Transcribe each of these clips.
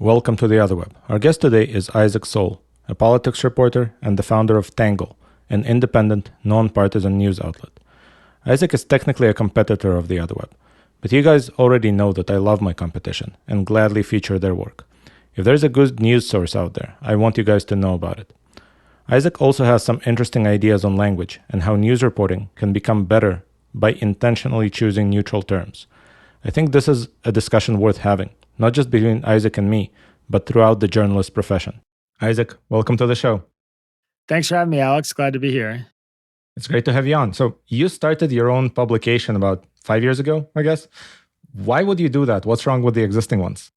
Welcome to the Otherweb. Our guest today is Saul, a politics reporter and the founder of Tangle, an independent, nonpartisan news outlet. Isaac is technically a competitor of the Otherweb, but you guys already know that I love my competition and gladly feature their work. If there's a good news source out there, I want you guys to know about it. Isaac also has some interesting ideas on language and how news reporting can become better by intentionally choosing neutral terms. I think this is a discussion worth having, not just between Isaac and me, but throughout the journalist profession. Isaac, welcome to the show. Thanks for having me, Alex. Glad to be here. It's great to have you on. So you started your own publication about 5 years ago, I guess. Why would you do that? What's wrong with the existing ones?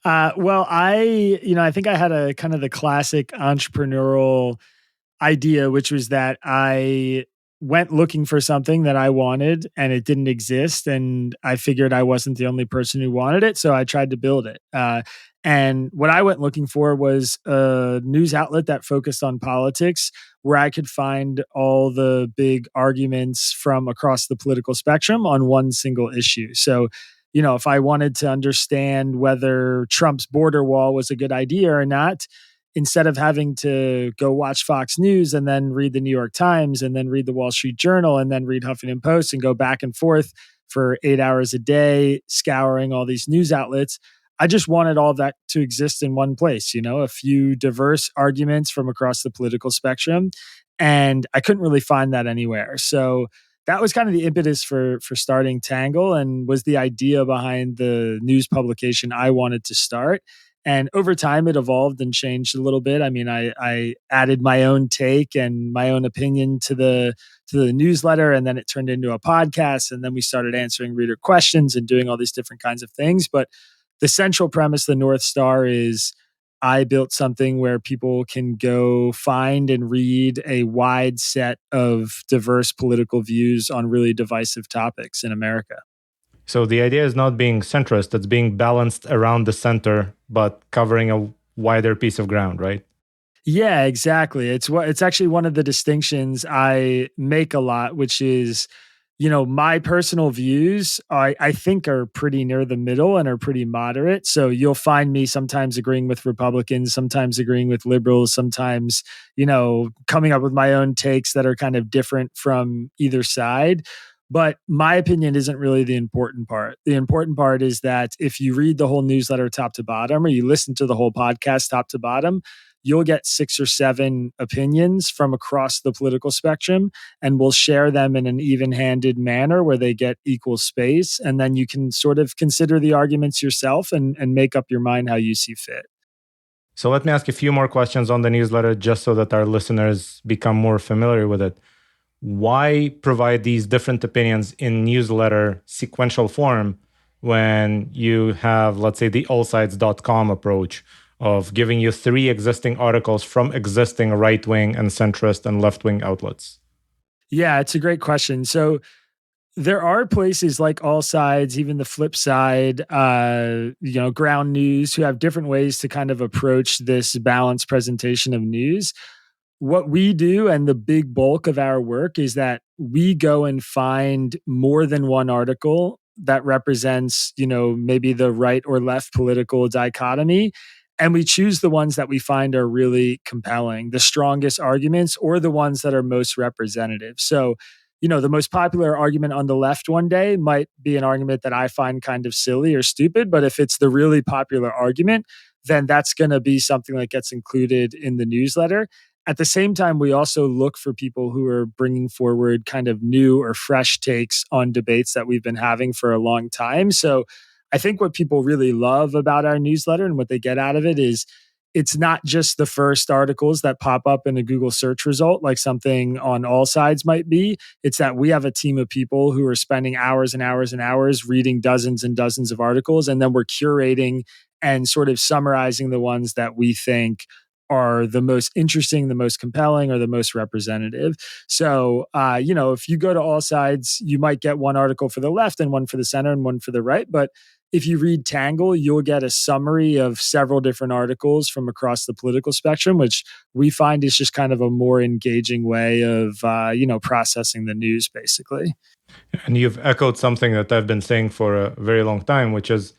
I think I had a kind of the classic entrepreneurial idea, which was that I went looking for something that I wanted and it didn't exist. And I figured I wasn't the only person who wanted it. So I tried to build it. And what I went looking for was a news outlet that focused on politics, where I could find all the big arguments from across the political spectrum on one single issue. So, if I wanted to understand whether Trump's border wall was a good idea or not, instead of having to go watch Fox News and then read the New York Times and then read the Wall Street Journal and then read Huffington Post and go back and forth for 8 hours a day, scouring all these news outlets, I just wanted all of that to exist in one place, a few diverse arguments from across the political spectrum. And I couldn't really find that anywhere. So that was kind of the impetus for starting Tangle, and was the idea behind the news publication I wanted to start. And over time, it evolved and changed a little bit. I mean, I added my own take and my own opinion to the newsletter, and then it turned into a podcast. And then we started answering reader questions and doing all these different kinds of things. But the central premise, the North Star, is I built something where people can go find and read a wide set of diverse political views on really divisive topics in America. So the idea is not being centrist, it's being balanced around the center, but covering a wider piece of ground, right? Yeah, exactly. It's actually one of the distinctions I make a lot, which is, my personal views, I think are pretty near the middle and are pretty moderate. So you'll find me sometimes agreeing with Republicans, sometimes agreeing with liberals, sometimes, coming up with my own takes that are kind of different from either side. But my opinion isn't really the important part. The important part is that if you read the whole newsletter top to bottom, or you listen to the whole podcast top to bottom, you'll get 6 or 7 opinions from across the political spectrum, and we'll share them in an even-handed manner where they get equal space. And then you can sort of consider the arguments yourself and make up your mind how you see fit. So let me ask a few more questions on the newsletter just so that our listeners become more familiar with it. Why provide these different opinions in newsletter sequential form when you have, let's say, the allsides.com approach of giving you 3 existing articles from existing right-wing and centrist and left-wing outlets? Yeah, it's a great question. So there are places like All Sides, even the Flip Side, Ground News, who have different ways to kind of approach this balanced presentation of news. What we do, and the big bulk of our work, is that we go and find more than one article that represents, maybe the right or left political dichotomy. And we choose the ones that we find are really compelling, the strongest arguments, or the ones that are most representative. So, the most popular argument on the left one day might be an argument that I find kind of silly or stupid. But if it's the really popular argument, then that's going to be something that gets included in the newsletter. At the same time, we also look for people who are bringing forward kind of new or fresh takes on debates that we've been having for a long time. So I think what people really love about our newsletter and what they get out of it is it's not just the first articles that pop up in a Google search result like something on All Sides might be. It's that we have a team of people who are spending hours and hours and hours reading dozens and dozens of articles, and then we're curating and sort of summarizing the ones that we think are the most interesting, the most compelling, or the most representative. So, if you go to All Sides, you might get one article for the left and one for the center and one for the right. But if you read Tangle, you'll get a summary of several different articles from across the political spectrum, which we find is just kind of a more engaging way of, processing the news, basically. And you've echoed something that I've been saying for a very long time, which is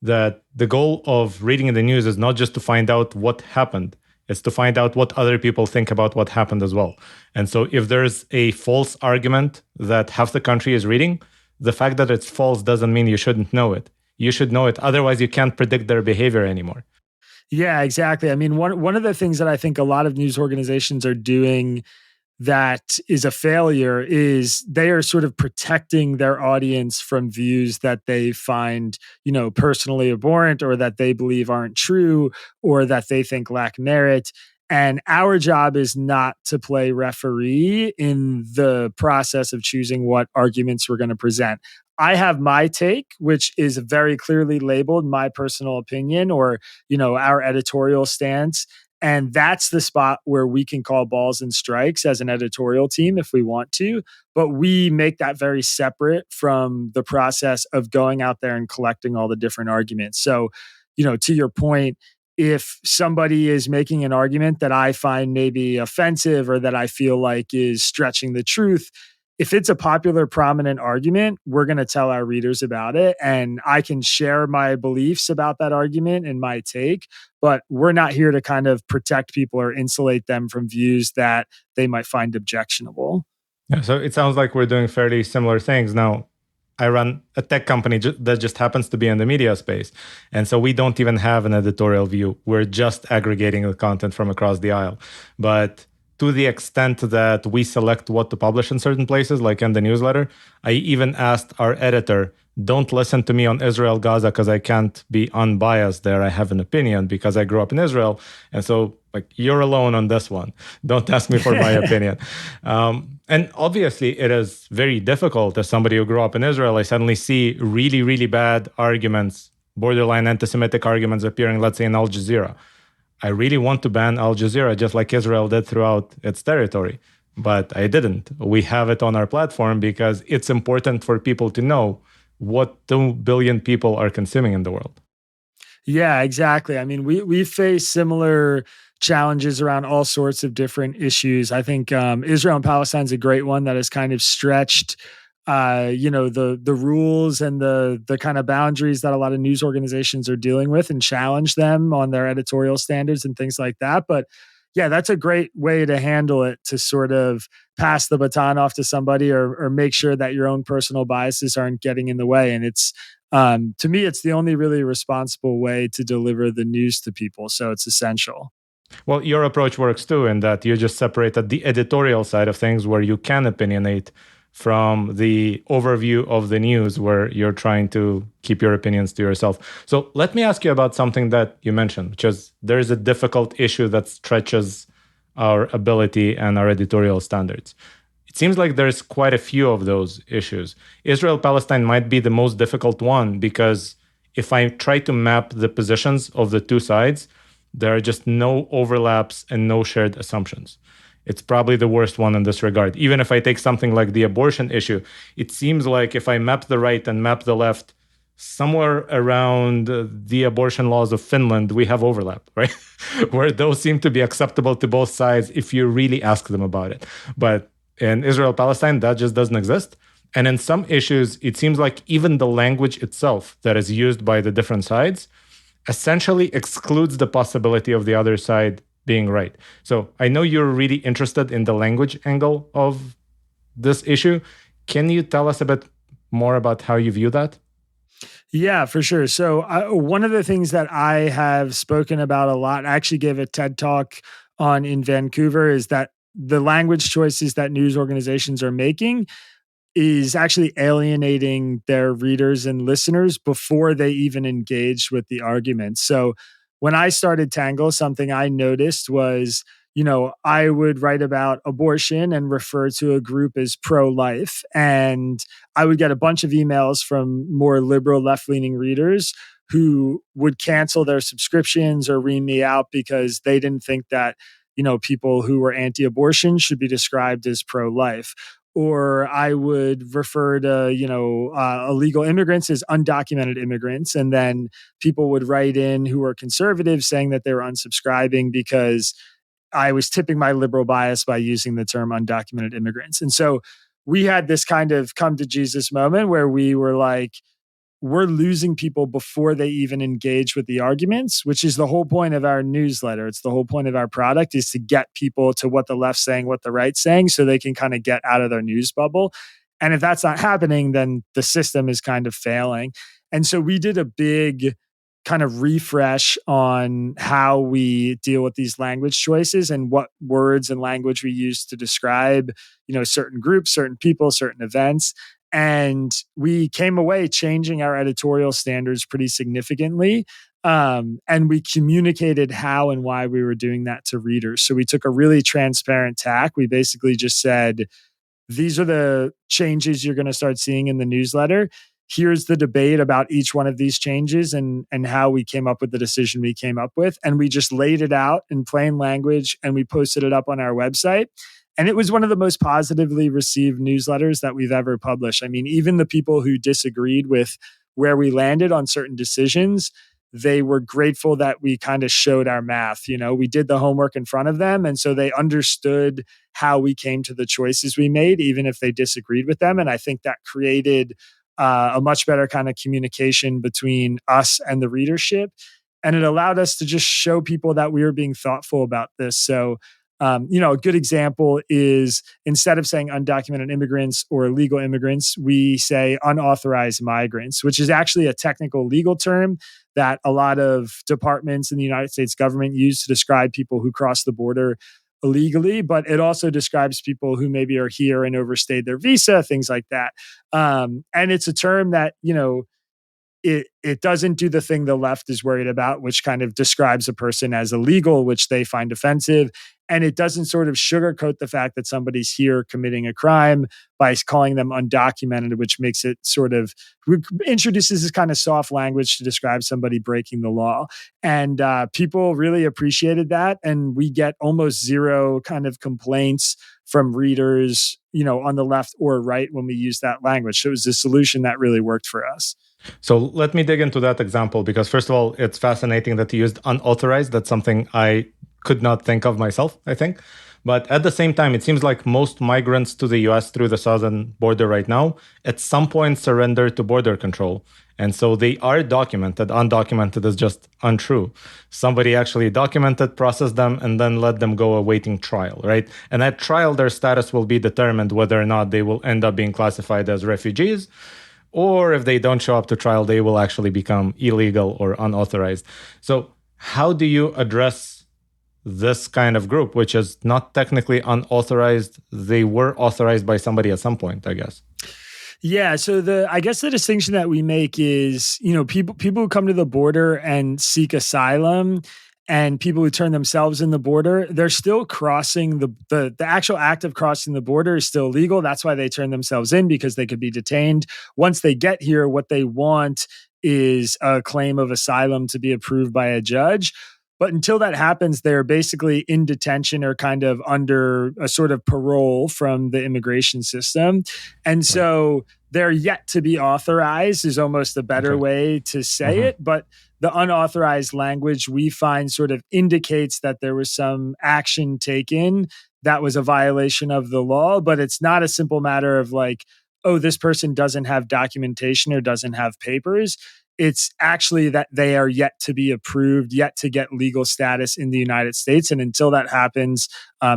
that the goal of reading the news is not just to find out what happened, it's to find out what other people think about what happened as well. And so if there's a false argument that half the country is reading, the fact that it's false doesn't mean you shouldn't know it. You should know it. Otherwise, you can't predict their behavior anymore. Yeah, exactly. I mean, one of the things that I think a lot of news organizations are doing that is a failure is they are sort of protecting their audience from views that they find, personally abhorrent or that they believe aren't true or that they think lack merit. And our job is not to play referee in the process of choosing what arguments we're going to present. I have my take, which is very clearly labeled my personal opinion or, our editorial stance. And that's the spot where we can call balls and strikes as an editorial team if we want to. But we make that very separate from the process of going out there and collecting all the different arguments. So, to your point, if somebody is making an argument that I find maybe offensive or that I feel like is stretching the truth, if it's a popular, prominent argument, we're going to tell our readers about it. And I can share my beliefs about that argument and my take, but we're not here to kind of protect people or insulate them from views that they might find objectionable. Yeah, so it sounds like we're doing fairly similar things. Now, I run a tech company that just happens to be in the media space. And so we don't even have an editorial view. We're just aggregating the content from across the aisle. But to the extent that we select what to publish in certain places, like in the newsletter, I even asked our editor, don't listen to me on Israel Gaza because I can't be unbiased there. I have an opinion because I grew up in Israel. And so, like, you're alone on this one. Don't ask me for my opinion. And obviously, it is very difficult as somebody who grew up in Israel. I suddenly see really, really bad arguments, borderline anti-Semitic arguments appearing, let's say, in Al Jazeera. I really want to ban Al Jazeera, just like Israel did throughout its territory. But I didn't. We have it on our platform because it's important for people to know what 2 billion people are consuming in the world. Yeah, exactly. I mean, we face similar challenges around all sorts of different issues. I think Israel and Palestine is a great one that has kind of stretched, the rules and the kind of boundaries that a lot of news organizations are dealing with and challenge them on their editorial standards and things like that. But yeah, that's a great way to handle it, to sort of pass the baton off to somebody or make sure that your own personal biases aren't getting in the way. And it's to me, it's the only really responsible way to deliver the news to people. So it's essential. Well, your approach works too, in that you just separated the editorial side of things where you can opinionate from the overview of the news where you're trying to keep your opinions to yourself. So let me ask you about something that you mentioned, which is there is a difficult issue that stretches our ability and our editorial standards. It seems like there's quite a few of those issues. Israel-Palestine might be the most difficult one because if I try to map the positions of the two sides, there are just no overlaps and no shared assumptions. It's probably the worst one in this regard. Even if I take something like the abortion issue, it seems like if I map the right and map the left, somewhere around the abortion laws of Finland, we have overlap, right? Where those seem to be acceptable to both sides if you really ask them about it. But in Israel-Palestine, that just doesn't exist. And in some issues, it seems like even the language itself that is used by the different sides essentially excludes the possibility of the other side being right. So I know you're really interested in the language angle of this issue. Can you tell us a bit more about how you view that? Yeah, for sure. So one of the things that I have spoken about a lot, I actually gave a TED talk on in Vancouver, is that the language choices that news organizations are making is actually alienating their readers and listeners before they even engage with the argument. So when I started Tangle, something I noticed was, I would write about abortion and refer to a group as pro-life. And I would get a bunch of emails from more liberal left-leaning readers who would cancel their subscriptions or ream me out because they didn't think that, people who were anti-abortion should be described as pro-life. Or I would refer to, illegal immigrants as undocumented immigrants. And then people would write in who were conservatives saying that they were unsubscribing because I was tipping my liberal bias by using the term undocumented immigrants. And so we had this kind of come to Jesus moment where we were like, we're losing people before they even engage with the arguments, which is the whole point of our newsletter. It's the whole point of our product, is to get people to what the left's saying, what the right's saying, so they can kind of get out of their news bubble. And if that's not happening, then the system is kind of failing. And so we did a big kind of refresh on how we deal with these language choices and what words and language we use to describe, certain groups, certain people, certain events. And we came away changing our editorial standards pretty significantly. And we communicated how and why we were doing that to readers. So we took a really transparent tack. We basically just said, these are the changes you're going to start seeing in the newsletter. Here's the debate about each one of these changes and how we came up with the decision we came up with. And we just laid it out in plain language and we posted it up on our website. And it was one of the most positively received newsletters that we've ever published. I mean, even the people who disagreed with where we landed on certain decisions, they were grateful that we kind of showed our math. We did the homework in front of them. And so they understood how we came to the choices we made, even if they disagreed with them. And I think that created a much better kind of communication between us and the readership. And it allowed us to just show people that we were being thoughtful about this. So, a good example is, instead of saying undocumented immigrants or illegal immigrants, we say unauthorized migrants, which is actually a technical legal term that a lot of departments in the United States government use to describe people who cross the border illegally, but it also describes people who maybe are here and overstayed their visa, things like that. And it's a term that, it doesn't do the thing the left is worried about, which kind of describes a person as illegal, which they find offensive. And it doesn't sort of sugarcoat the fact that somebody's here committing a crime by calling them undocumented, which makes it sort of introduces this kind of soft language to describe somebody breaking the law. And people really appreciated that. And we get almost zero kind of complaints from readers, on the left or right when we use that language. So it was a solution that really worked for us. So let me dig into that example, because first of all, it's fascinating that you used unauthorized. That's something I could not think of myself, I think. But at the same time, it seems like most migrants to the US through the southern border right now, at some point surrender to border control. And so they are documented. Undocumented is just untrue. Somebody actually documented, processed them, and then let them go awaiting trial, right? And at trial, their status will be determined whether or not they will end up being classified as refugees, or if they don't show up to trial, they will actually become illegal or unauthorized. So how do you address this kind of group, which is not technically unauthorized? They were authorized by somebody at some point, I guess. Yeah. So I guess the distinction that we make is, people who come to the border and seek asylum, and people who turn themselves in the border, they're still crossing the actual act of crossing the border is still legal. That's why they turn themselves in, because they could be detained. Once they get here, what they want is a claim of asylum to be approved by a judge. But until that happens, they're basically in detention or kind of under a sort of parole from the immigration system. And so they're yet to be authorized is almost a better way to say it. But the unauthorized language we find sort of indicates that there was some action taken that was a violation of the law. But it's not a simple matter of like, oh, this person doesn't have documentation or doesn't have papers. It's actually that they are yet to be approved, yet to get legal status in the United States. And until that happens,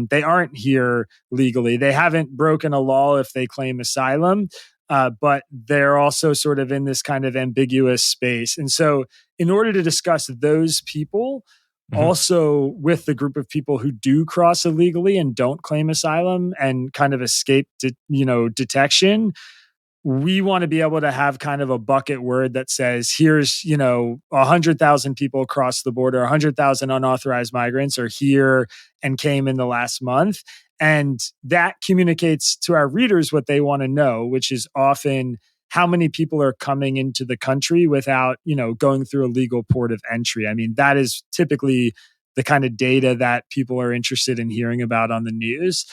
they aren't here legally. They haven't broken a law if they claim asylum, but they're also sort of in this kind of ambiguous space. And so in order to discuss those people, also with the group of people who do cross illegally and don't claim asylum and kind of escape detection, we want to be able to have kind of a bucket word that says, here's, 100,000 people across the border, 100,000 unauthorized migrants are here and came in the last month. And that communicates to our readers what they want to know, which is often how many people are coming into the country without, going through a legal port of entry. I mean, that is typically the kind of data that people are interested in hearing about on the news.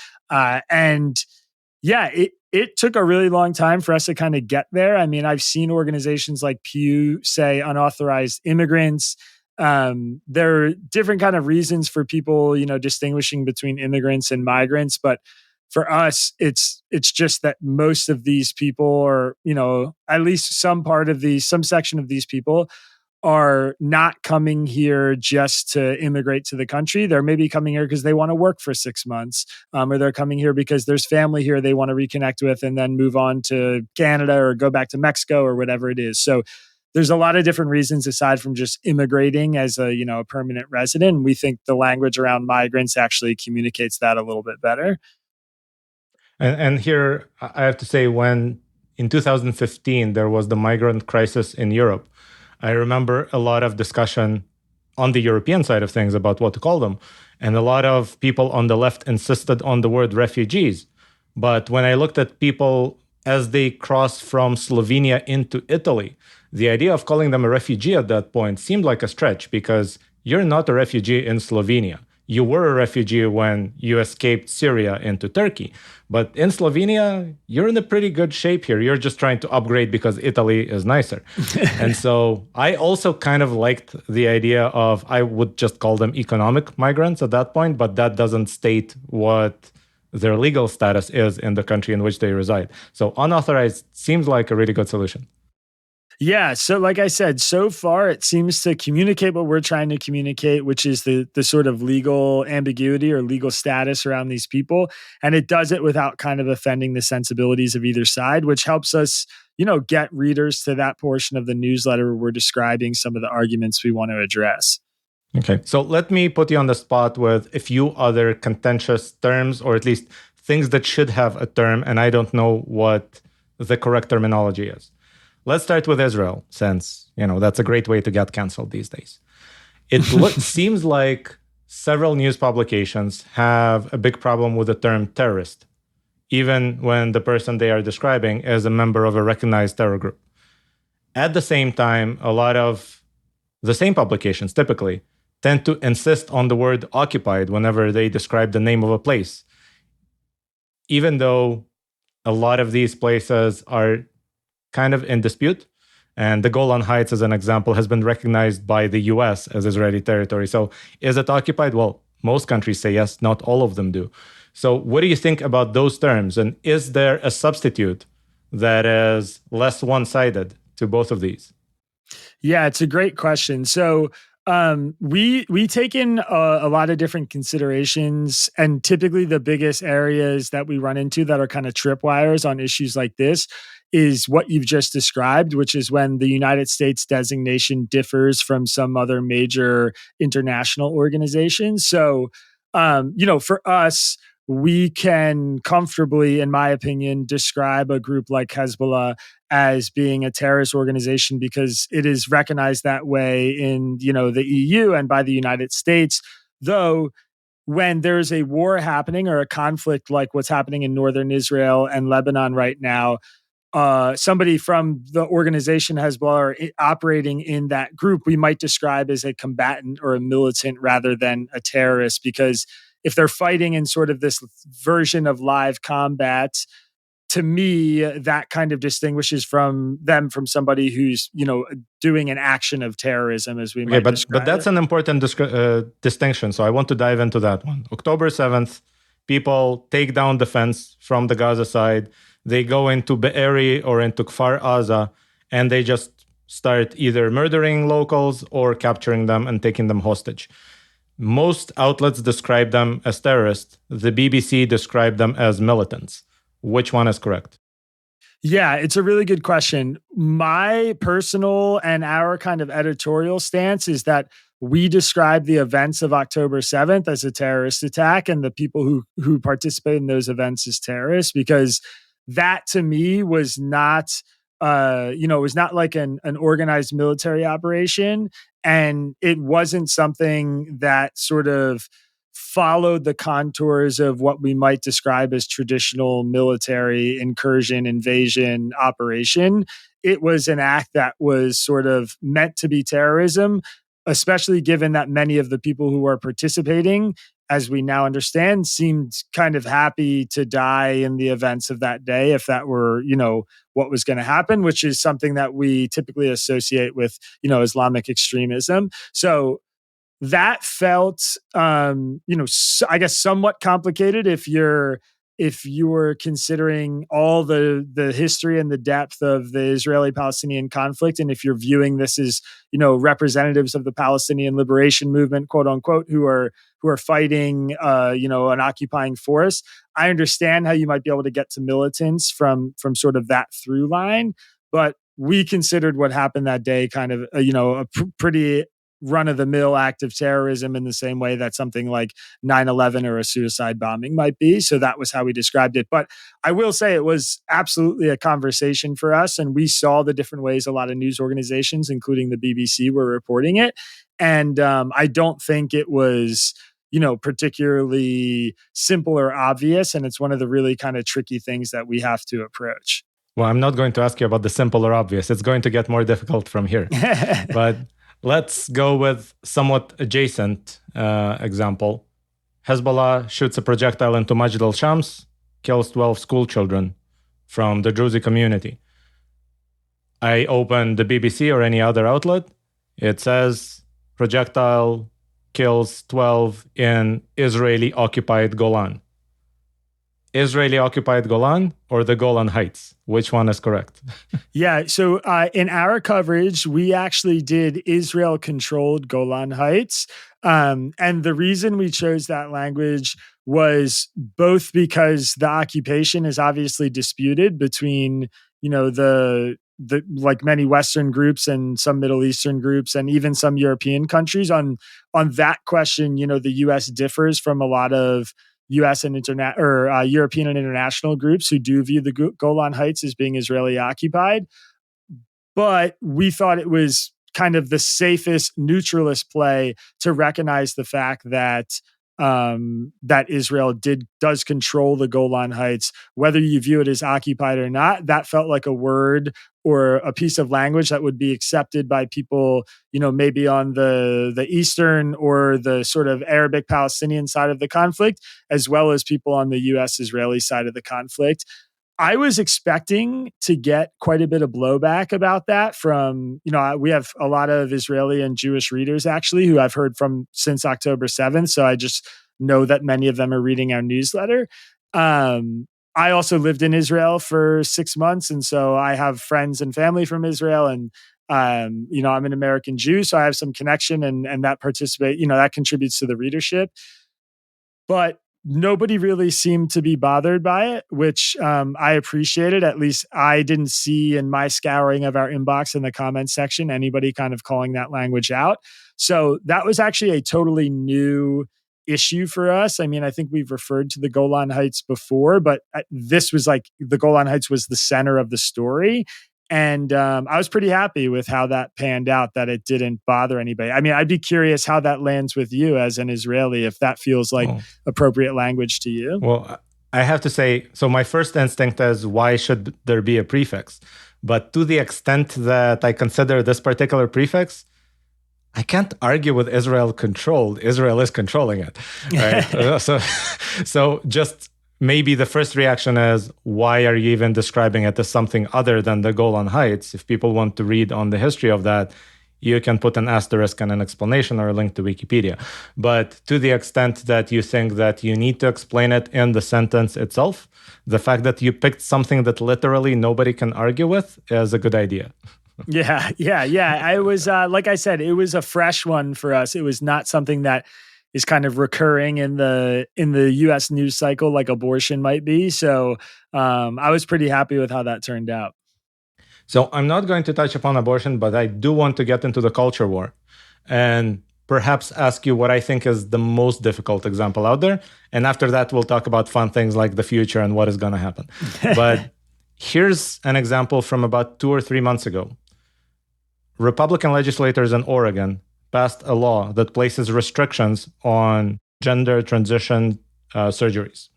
It took a really long time for us to kind of get there. I mean, I've seen organizations like Pew say unauthorized immigrants. There are different kind of reasons for people, distinguishing between immigrants and migrants. But for us, it's just that most of these people, or at least some section of these people, are not coming here just to immigrate to the country. They're maybe coming here because they want to work for 6 months, or they're coming here because there's family here they want to reconnect with and then move on to Canada or go back to Mexico or whatever it is. So there's a lot of different reasons aside from just immigrating as a permanent resident. We think the language around migrants actually communicates that a little bit better. And here I have to say, when in 2015 there was the migrant crisis in Europe, I remember a lot of discussion on the European side of things about what to call them. And a lot of people on the left insisted on the word refugees. But when I looked at people as they crossed from Slovenia into Italy, the idea of calling them a refugee at that point seemed like a stretch, because you're not a refugee in Slovenia. You were a refugee when you escaped Syria into Turkey. But in Slovenia, you're in a pretty good shape here. You're just trying to upgrade because Italy is nicer. And so I also kind of liked the idea of, I would just call them economic migrants at that point, but that doesn't state what their legal status is in the country in which they reside. So unauthorized seems like a really good solution. Yeah. So like I said, so far it seems to communicate what we're trying to communicate, which is the sort of legal ambiguity or legal status around these people. And it does it without kind of offending the sensibilities of either side, which helps us, get readers to that portion of the newsletter where we're describing some of the arguments we want to address. Okay. So let me put you on the spot with a few other contentious terms, or at least things that should have a term, and I don't know what the correct terminology is. Let's start with Israel, since, that's a great way to get canceled these days. It seems like several news publications have a big problem with the term terrorist, even when the person they are describing is a member of a recognized terror group. At the same time, a lot of the same publications typically tend to insist on the word occupied whenever they describe the name of a place, even though a lot of these places are kind of in dispute. And the Golan Heights, as an example, has been recognized by the US as Israeli territory. So is it occupied? Well, most countries say yes, not all of them do. So what do you think about those terms? And is there a substitute that is less one-sided to both of these? Yeah, it's a great question. So we take in a lot of different considerations, and typically the biggest areas that we run into that are kind of tripwires on issues like this is what you've just described, which is when the United States designation differs from some other major international organization. So, for us, we can comfortably, in my opinion, describe a group like Hezbollah as being a terrorist organization because it is recognized that way in, the EU and by the United States. Though when there's a war happening or a conflict like what's happening in northern Israel and Lebanon right now, somebody from the organization Hezbollah or operating in that group, we might describe as a combatant or a militant rather than a terrorist, because if they're fighting in sort of this version of live combat, to me, that kind of distinguishes from somebody who's, doing an action of terrorism, as we might describe. But that's an important distinction. So I want to dive into that one. October 7th, people take down the fence from the Gaza side. They go into Be'eri or into Kfar Aza, and they just start either murdering locals or capturing them and taking them hostage. Most outlets describe them as terrorists. The BBC described them as militants. Which one is correct? Yeah, it's a really good question. My personal and our kind of editorial stance is that we describe the events of October 7th as a terrorist attack and the people who participate in those events as terrorists, because that to me was not, it was not like an organized military operation. And it wasn't something that sort of followed the contours of what we might describe as traditional military incursion, invasion operation. It was an act that was sort of meant to be terrorism, especially given that many of the people who were participating, as we now understand, seemed kind of happy to die in the events of that day if that were, what was going to happen, which is something that we typically associate with, Islamic extremism. So that felt, I guess, somewhat complicated if you're if you're considering all the history and the depth of the Israeli-Palestinian conflict, and if you're viewing this as, representatives of the Palestinian liberation movement, quote unquote, who are fighting, an occupying force, I understand how you might be able to get to militants from sort of that through line, but we considered what happened that day kind of, a pretty run-of-the-mill act of terrorism in the same way that something like 9/11 or a suicide bombing might be. So that was how we described it. But I will say it was absolutely a conversation for us, and we saw the different ways a lot of news organizations, including the BBC, were reporting it. And I don't think it was particularly simple or obvious. And it's one of the really kind of tricky things that we have to approach. Well, I'm not going to ask you about the simple or obvious. It's going to get more difficult from here. But let's go with somewhat adjacent example. Hezbollah shoots a projectile into Majd al-Shams, kills 12 school children from the Druze community. I open the BBC or any other outlet. It says projectile kills 12 in Israeli-occupied Golan. Israeli-occupied Golan or the Golan Heights? Which one is correct? Yeah, so in our coverage, we actually did Israel-controlled Golan Heights. And the reason we chose that language was both because the occupation is obviously disputed between, the like many Western groups and some Middle Eastern groups and even some European countries. On that question, the U.S. differs from a lot of U.S. and European and international groups who do view the Golan Heights as being Israeli occupied. But we thought it was kind of the safest neutralist play to recognize the fact that that Israel does control the Golan Heights, whether you view it as occupied or not. That felt like a word or a piece of language that would be accepted by people, maybe on the Eastern or the sort of Arabic Palestinian side of the conflict, as well as people on the U.S. Israeli side of the conflict. I was expecting to get quite a bit of blowback about that from, we have a lot of Israeli and Jewish readers actually who I've heard from since October 7th. So I just know that many of them are reading our newsletter. I also lived in Israel for 6 months. And so I have friends and family from Israel, and I'm an American Jew, so I have some connection and that that contributes to the readership. But nobody really seemed to be bothered by it, which I appreciated. At least I didn't see in my scouring of our inbox in the comments section anybody kind of calling that language out. So that was actually a totally new issue for us. I mean, I think we've referred to the Golan Heights before, but this was like the Golan Heights was the center of the story. And I was pretty happy with how that panned out, that it didn't bother anybody. I mean, I'd be curious how that lands with you as an Israeli, if that feels like appropriate language to you. Well, I have to say, so my first instinct is, why should there be a prefix? But to the extent that I consider this particular prefix, I can't argue with Israel controlled. Israel is controlling it. Right? So just maybe the first reaction is, why are you even describing it as something other than the Golan Heights? If people want to read on the history of that, you can put an asterisk and an explanation or a link to Wikipedia. But to the extent that you think that you need to explain it in the sentence itself, the fact that you picked something that literally nobody can argue with is a good idea. Yeah. I was, like I said, it was a fresh one for us. It was not something that is kind of recurring in the U.S. news cycle like abortion might be. So I was pretty happy with how that turned out. So I'm not going to touch upon abortion, but I do want to get into the culture war and perhaps ask you what I think is the most difficult example out there. And after that, we'll talk about fun things like the future and what is going to happen. But here's an example from about 2 or 3 months ago. Republican legislators in Oregon passed a law that places restrictions on gender transition surgeries.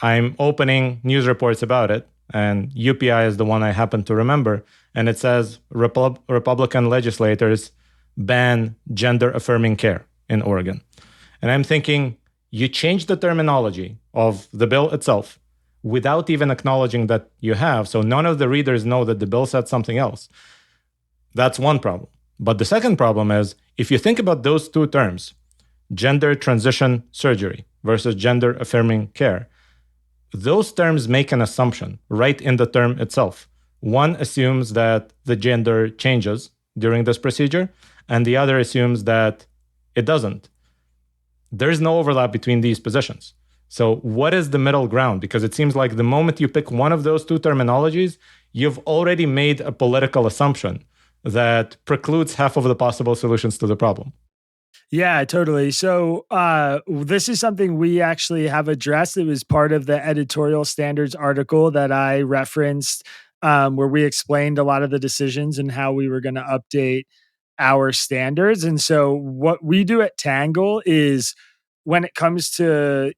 I'm opening news reports about it, and UPI is the one I happen to remember, and it says Republican legislators ban gender-affirming care in Oregon. And I'm thinking, you change the terminology of the bill itself without even acknowledging that you have, so none of the readers know that the bill said something else. That's one problem. But the second problem is, if you think about those two terms, gender transition surgery versus gender affirming care, those terms make an assumption right in the term itself. One assumes that the gender changes during this procedure, and the other assumes that it doesn't. There is no overlap between these positions. So what is the middle ground? Because it seems like the moment you pick one of those two terminologies, you've already made a political assumption that precludes half of the possible solutions to the problem. Yeah, totally. So, this is something we actually have addressed. It was part of the editorial standards article that I referenced, where we explained a lot of the decisions and how we were going to update our standards. And so, what we do at Tangle is when it comes to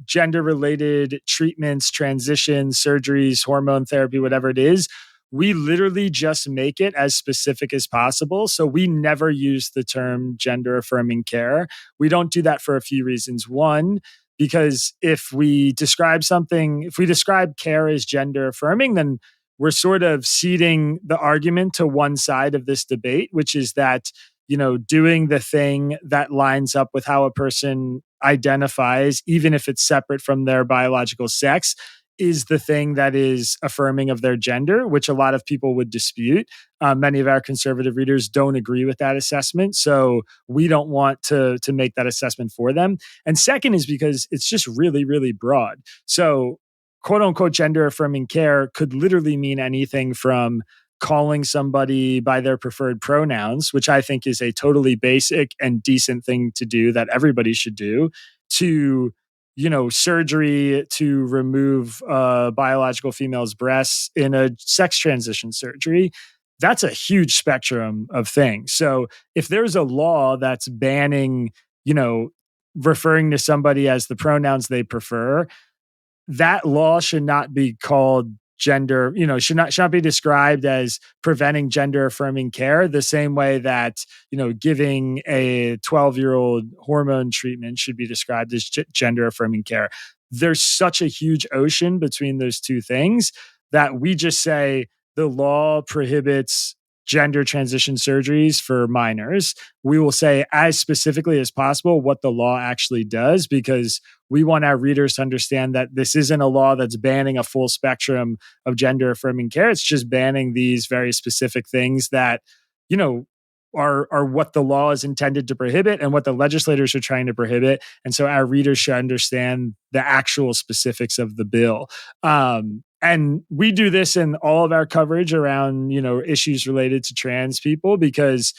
gender related treatments, transitions, surgeries, hormone therapy, whatever it is, we literally just make it as specific as possible. So we never use the term gender affirming care. We don't do that for a few reasons. One, because if we describe care as gender affirming, then we're sort of ceding the argument to one side of this debate, which is that, doing the thing that lines up with how a person identifies, even if it's separate from their biological sex, is the thing that is affirming of their gender, which a lot of people would dispute. Many of our conservative readers don't agree with that assessment. So we don't want to make that assessment for them. And second is because it's just really, really broad. So quote unquote gender affirming care could literally mean anything from calling somebody by their preferred pronouns, which I think is a totally basic and decent thing to do that everybody should do, to surgery to remove a biological female's breasts in a sex transition surgery. That's a huge spectrum of things. So if there's a law that's banning, referring to somebody as the pronouns they prefer, that law should not be called gender, should not be described as preventing gender affirming care the same way that, giving a 12-year-old hormone treatment should be described as gender affirming care. There's such a huge ocean between those two things that we just say the law prohibits gender transition surgeries for minors. We will say as specifically as possible what the law actually does, because we want our readers to understand that this isn't a law that's banning a full spectrum of gender affirming care. It's just banning these very specific things that, are what the law is intended to prohibit and what the legislators are trying to prohibit. And so our readers should understand the actual specifics of the bill. And we do this in all of our coverage around, issues related to trans people, because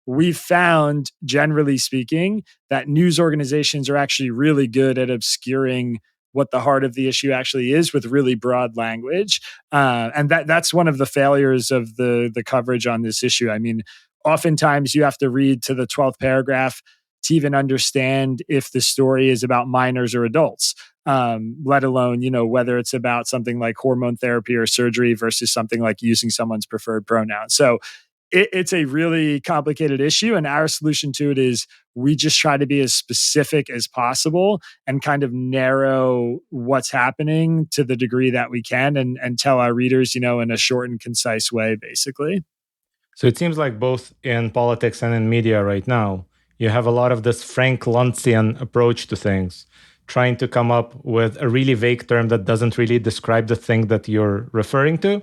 we've found, generally speaking, that news organizations are actually really good at obscuring what the heart of the issue actually is with really broad language. And that's one of the failures of the coverage on this issue. I mean, oftentimes you have to read to the 12th paragraph to even understand if the story is about minors or adults, let alone, whether it's about something like hormone therapy or surgery versus something like using someone's preferred pronoun. So it's a really complicated issue. And our solution to it is we just try to be as specific as possible and kind of narrow what's happening to the degree that we can, and tell our readers, in a short and concise way, basically. So it seems like both in politics and in media right now, you have a lot of this Frank Luntzian approach to things, trying to come up with a really vague term that doesn't really describe the thing that you're referring to,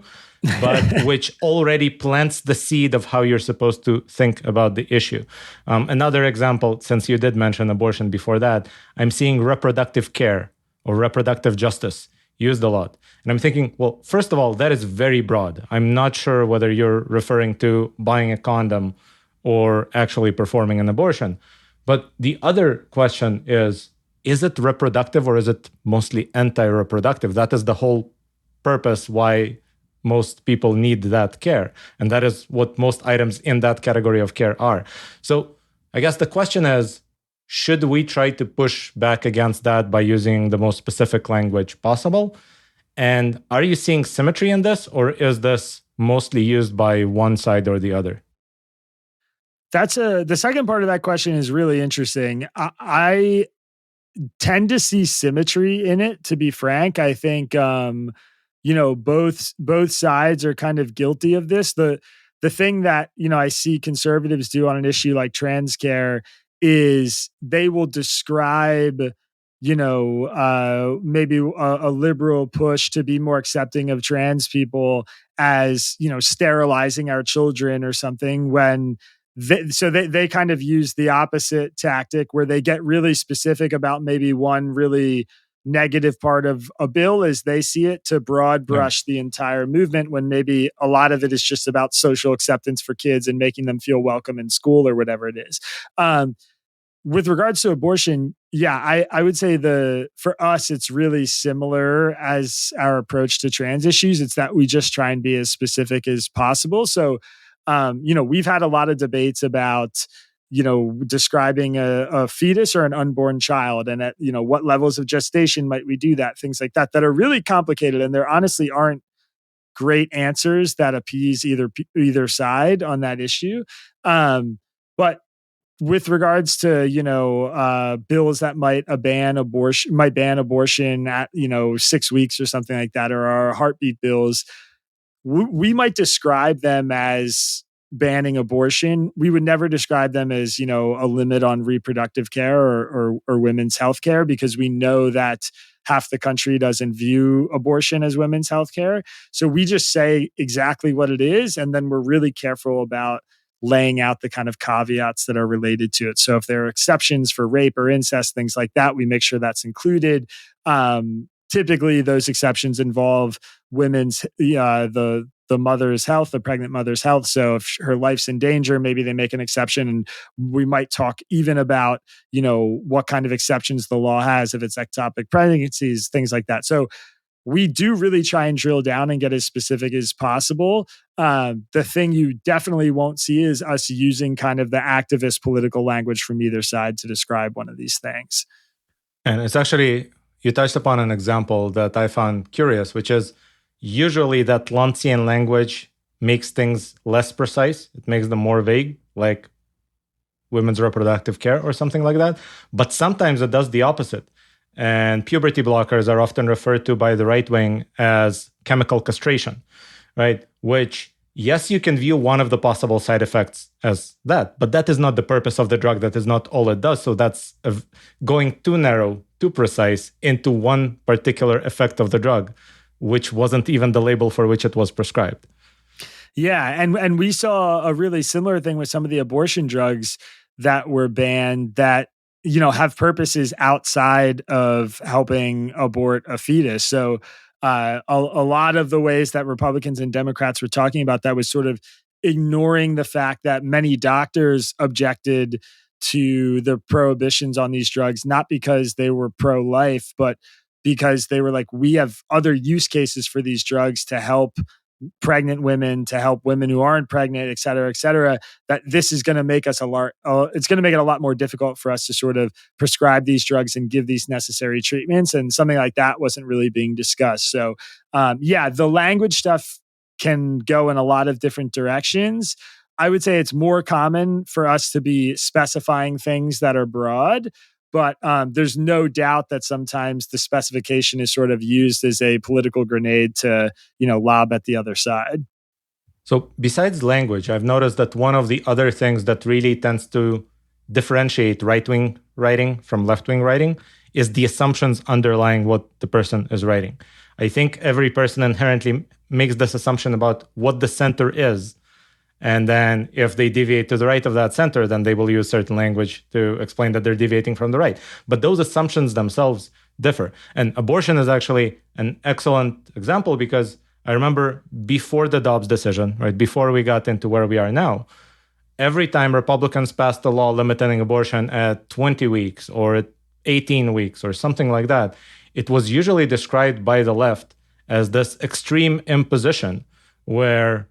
but which already plants the seed of how you're supposed to think about the issue. Another example, since you did mention abortion before that, I'm seeing reproductive care or reproductive justice used a lot. And I'm thinking, well, first of all, that is very broad. I'm not sure whether you're referring to buying a condom or actually performing an abortion. But the other question is it reproductive or is it mostly anti-reproductive? That is the whole purpose why most people need that care. And that is what most items in that category of care are. So I guess the question is, should we try to push back against that by using the most specific language possible? And are you seeing symmetry in this, or is this mostly used by one side or the other? The second part of that question is really interesting. I tend to see symmetry in it, to be frank. I think both sides are kind of guilty of this. The thing that, I see conservatives do on an issue like trans care is they will describe maybe a liberal push to be more accepting of trans people as, sterilizing our children or something when they kind of use the opposite tactic where they get really specific about maybe one really negative part of a bill as they see it to broad Yeah. brush the entire movement when maybe a lot of it is just about social acceptance for kids and making them feel welcome in school or whatever it is. With regards to abortion, yeah, I would say for us, it's really similar as our approach to trans issues. It's that we just try and be as specific as possible. So, we've had a lot of debates about, describing a fetus or an unborn child and at, what levels of gestation might we do that, things like that are really complicated. And there honestly aren't great answers that appease either side on that issue. But with regards to bills that might ban abortion at 6 weeks or something like that, or our heartbeat bills, we might describe them as banning abortion. We would never describe them as a limit on reproductive care or women's health care, because we know that half the country doesn't view abortion as women's health care. So we just say exactly what it is, and then we're really careful about laying out the kind of caveats that are related to it. So if there are exceptions for rape or incest, things like that, we make sure that's included. Typically, those exceptions involve women's the mother's health, the pregnant mother's health. So if her life's in danger, maybe they make an exception, and we might talk even about what kind of exceptions the law has if it's ectopic pregnancies, things like that. So we do really try and drill down and get as specific as possible. The thing you definitely won't see is us using kind of the activist political language from either side to describe one of these things. And it's actually, you touched upon an example that I found curious, which is usually that Lancian language makes things less precise. It makes them more vague, like women's reproductive care or something like that. But sometimes it does the opposite. And puberty blockers are often referred to by the right wing as chemical castration, right? Which, yes, you can view one of the possible side effects as that, but that is not the purpose of the drug. That is not all it does. So that's going too narrow, too precise into one particular effect of the drug, which wasn't even the label for which it was prescribed. Yeah, and we saw a really similar thing with some of the abortion drugs that were banned that have purposes outside of helping abort a fetus. So a lot of the ways that Republicans and Democrats were talking about that was sort of ignoring the fact that many doctors objected to the prohibitions on these drugs, not because they were pro-life, but because they were like, we have other use cases for these drugs to help pregnant women, to help women who aren't pregnant, et cetera, that this is going to make us it's going to make it a lot more difficult for us to sort of prescribe these drugs and give these necessary treatments. And something like that wasn't really being discussed. So, the language stuff can go in a lot of different directions. I would say it's more common for us to be specifying things that are broad. But there's no doubt that sometimes the specification is sort of used as a political grenade to, lob at the other side. So besides language, I've noticed that one of the other things that really tends to differentiate right-wing writing from left-wing writing is the assumptions underlying what the person is writing. I think every person inherently makes this assumption about what the center is. And then if they deviate to the right of that center, then they will use certain language to explain that they're deviating from the right. But those assumptions themselves differ. And abortion is actually an excellent example, because I remember before the Dobbs decision, right, before we got into where we are now, every time Republicans passed a law limiting abortion at 20 weeks or at 18 weeks or something like that, it was usually described by the left as this extreme imposition where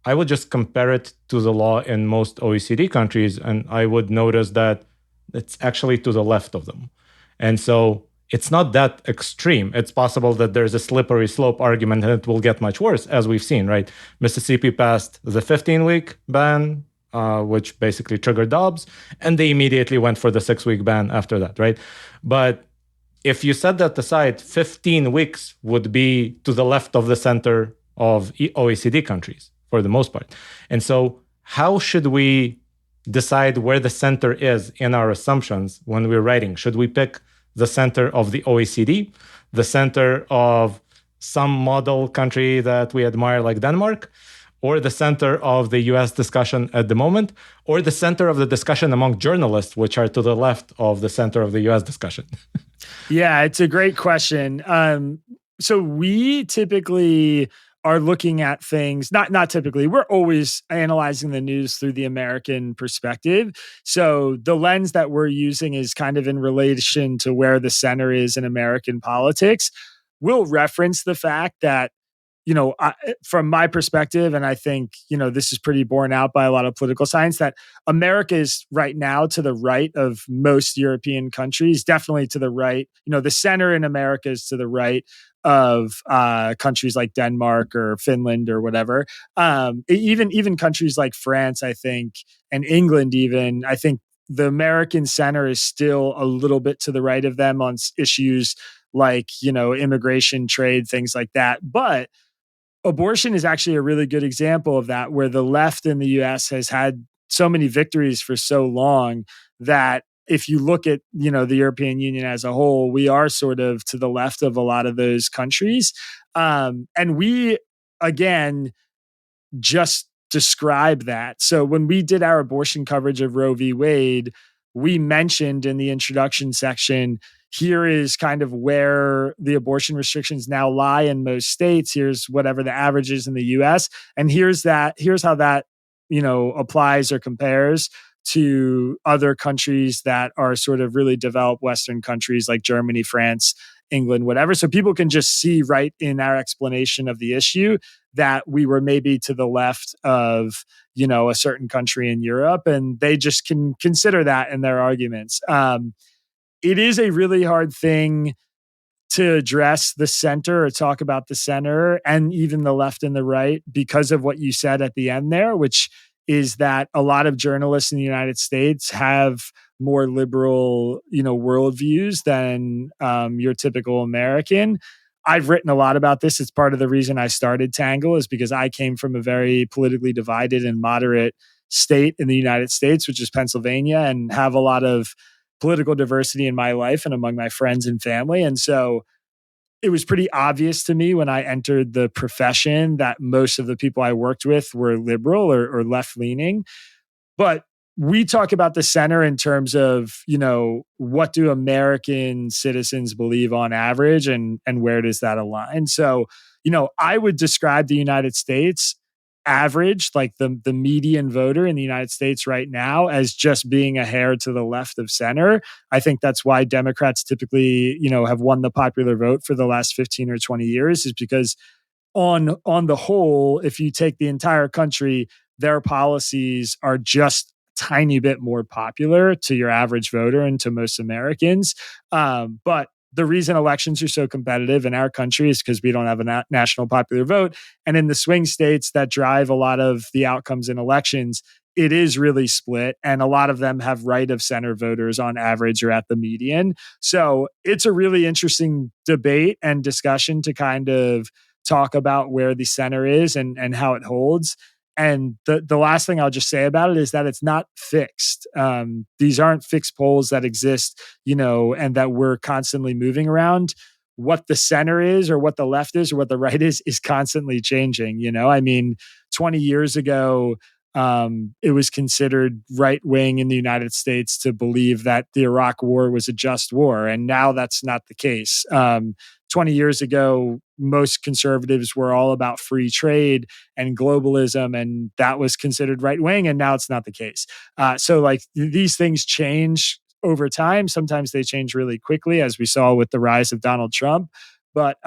I would just compare it to the law in most OECD countries, and I would notice that it's actually to the left of them. And so it's not that extreme. It's possible that there's a slippery slope argument and it will get much worse, as we've seen, right? Mississippi passed the 15-week ban, which basically triggered Dobbs, and they immediately went for the 6-week ban after that, right? But if you set that aside, 15 weeks would be to the left of the center of OECD countries, for the most part. And so how should we decide where the center is in our assumptions when we're writing? Should we pick the center of the OECD, the center of some model country that we admire like Denmark, or the center of the US discussion at the moment, or the center of the discussion among journalists, which are to the left of the center of the US discussion? Yeah, it's a great question. So we typically are looking at things, not typically, we're always analyzing the news through the American perspective. So the lens that we're using is kind of in relation to where the center is in American politics. We'll reference the fact that from my perspective, and I think, this is pretty borne out by a lot of political science, that America is right now to the right of most European countries, definitely to the right. The center in America is to the right of countries like Denmark or Finland or whatever. Even countries like France, I think, and England even, I think the American center is still a little bit to the right of them on issues like, immigration, trade, things like that. But abortion is actually a really good example of that, where the left in the US has had so many victories for so long that if you look at, the European Union as a whole, we are sort of to the left of a lot of those countries. And we, again, just describe that. So when we did our abortion coverage of Roe v. Wade, we mentioned in the introduction section, here is kind of where the abortion restrictions now lie in most states. Here's whatever the average is in the US. And here's how that, applies or compares to other countries that are sort of really developed Western countries like Germany, France, England, whatever. So people can just see right in our explanation of the issue that we were maybe to the left of, a certain country in Europe, and they just can consider that in their arguments. It is a really hard thing to address the center or talk about the center and even the left and the right because of what you said at the end there, which is that a lot of journalists in the United States have more liberal, worldviews than your typical American. I've written a lot about this. It's part of the reason I started Tangle, is because I came from a very politically divided and moderate state in the United States, which is Pennsylvania, and have a lot of political diversity in my life and among my friends and family. And so it was pretty obvious to me when I entered the profession that most of the people I worked with were liberal or left leaning. But we talk about the center in terms of, what do American citizens believe on average, and where does that align? So, I would describe the United States average, like the median voter in the United States right now, as just being a hair to the left of center. I think that's why Democrats typically, have won the popular vote for the last 15 or 20 years, is because on the whole, if you take the entire country, their policies are just tiny bit more popular to your average voter and to most Americans. But the reason elections are so competitive in our country is because we don't have a national popular vote. And in the swing states that drive a lot of the outcomes in elections, it is really split. And a lot of them have right of center voters on average or at the median. So it's a really interesting debate and discussion to kind of talk about where the center is and how it holds. And the last thing I'll just say about it is that it's not fixed. These aren't fixed polls that exist, and that we're constantly moving around. What the center is, or what the left is, or what the right is constantly changing. 20 years ago, it was considered right wing in the United States to believe that the Iraq War was a just war, and now that's not the case. 20 years ago, most conservatives were all about free trade and globalism, and that was considered right wing, and now it's not the case. So, these things change over time. Sometimes they change really quickly, as we saw with the rise of Donald Trump. But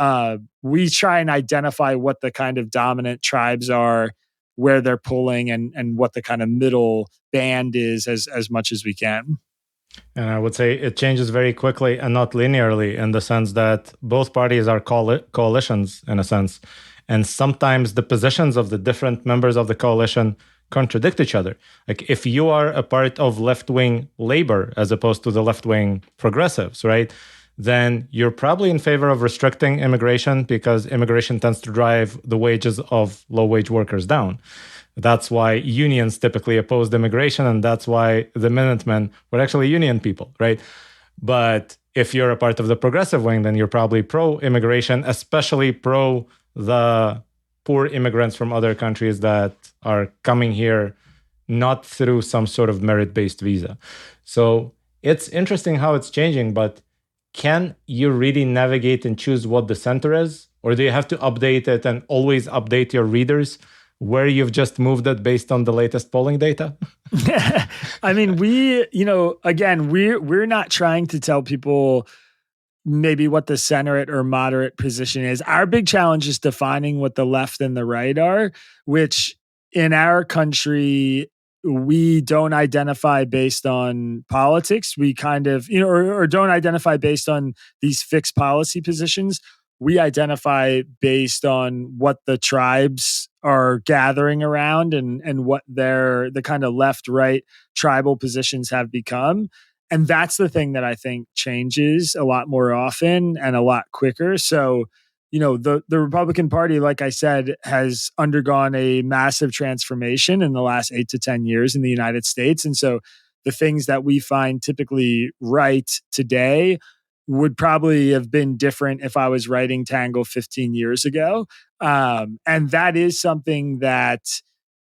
we try and identify what the kind of dominant tribes are, where they're pulling, and what the kind of middle band is as much as we can. And I would say it changes very quickly and not linearly, in the sense that both parties are coalitions in a sense. And sometimes the positions of the different members of the coalition contradict each other. Like if you are a part of left-wing labor as opposed to the left-wing progressives, right? Then you're probably in favor of restricting immigration because immigration tends to drive the wages of low-wage workers down. That's why unions typically opposed immigration, and that's why the Minutemen were actually union people, right? But if you're a part of the progressive wing, then you're probably pro-immigration, especially pro the poor immigrants from other countries that are coming here not through some sort of merit-based visa. So it's interesting how it's changing, but can you really navigate and choose what the center is? Or do you have to update it and always update your readers where you've just moved it based on the latest polling data? I mean, we're not trying to tell people maybe what the centerate or moderate position is. Our big challenge is defining what the left and the right are, which in our country, we don't identify based on politics. We kind of, or don't identify based on these fixed policy positions. We identify based on what the tribes are gathering around and what the kind of left right tribal positions have become. And that's the thing that I think changes a lot more often and a lot quicker. So, the Republican Party, like I said, has undergone a massive transformation in the last 8 to 10 years in the United States. And so the things that we find typically right today would probably have been different if I was writing Tangle 15 years ago. And that is something that,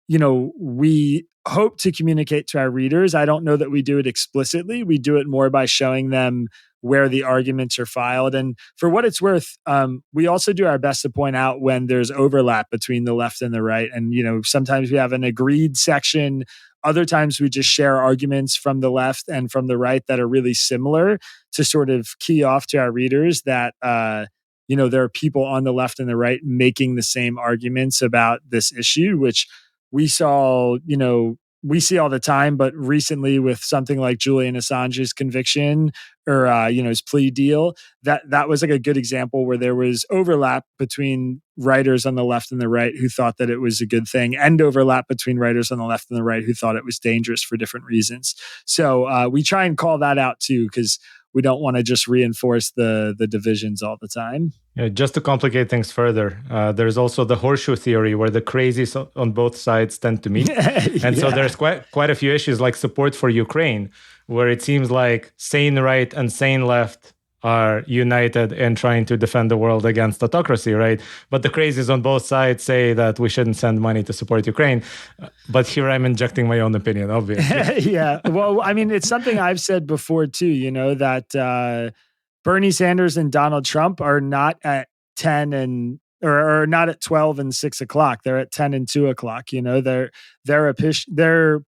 we hope to communicate to our readers. I don't know that we do it explicitly. We do it more by showing them where the arguments are filed. And for what it's worth, we also do our best to point out when there's overlap between the left and the right. And, sometimes we have an agreed section. Other times we just share arguments from the left and from the right that are really similar to sort of key off to our readers that, there are people on the left and the right making the same arguments about this issue, which we saw, we see all the time, but recently with something like Julian Assange's conviction or, his plea deal, that was like a good example where there was overlap between writers on the left and the right who thought that it was a good thing, and overlap between writers on the left and the right who thought it was dangerous for different reasons. So we try and call that out too, because we don't want to just reinforce the divisions all the time. Yeah, just to complicate things further, there's also the horseshoe theory where the crazies on both sides tend to meet. And so there's quite a few issues like support for Ukraine, where it seems like sane right and sane left are united in trying to defend the world against autocracy, right? But the crazies on both sides say that we shouldn't send money to support Ukraine. But here I'm injecting my own opinion, obviously. Yeah. Well, I mean, it's something I've said before too, that Bernie Sanders and Donald Trump are not at 10 and or not at 12 and 6 o'clock. They're at 10 and 2 o'clock. Their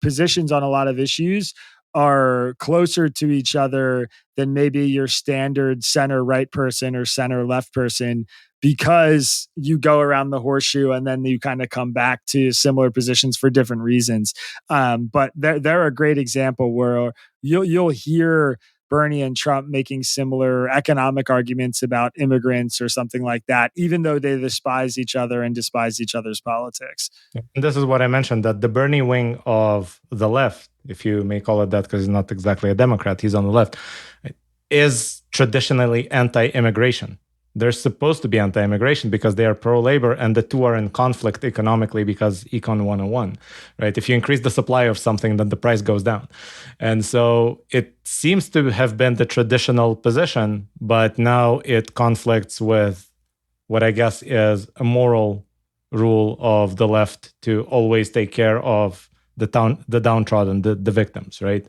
positions on a lot of issues are closer to each other than maybe your standard center right person or center left person, because you go around the horseshoe and then you kind of come back to similar positions for different reasons. But they're a great example where you'll hear Bernie and Trump making similar economic arguments about immigrants or something like that, even though they despise each other and despise each other's politics. And this is what I mentioned, that the Bernie wing of the left, if you may call it that, because he's not exactly a Democrat, he's on the left, is traditionally anti-immigration. They're supposed to be anti-immigration because they are pro-labor, and the two are in conflict economically because Econ 101, right? If you increase the supply of something, then the price goes down. And so it seems to have been the traditional position, but now it conflicts with what I guess is a moral rule of the left to always take care of the downtrodden, the victims, right?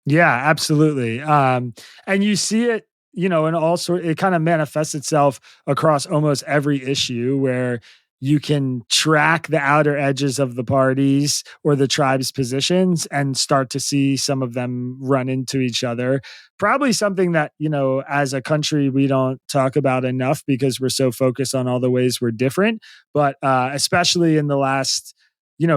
Yeah, absolutely. And you see it, in all sorts, it kind of manifests itself across almost every issue where you can track the outer edges of the parties or the tribe's positions and start to see some of them run into each other. Probably something that, as a country, we don't talk about enough because we're so focused on all the ways we're different. But especially in the last,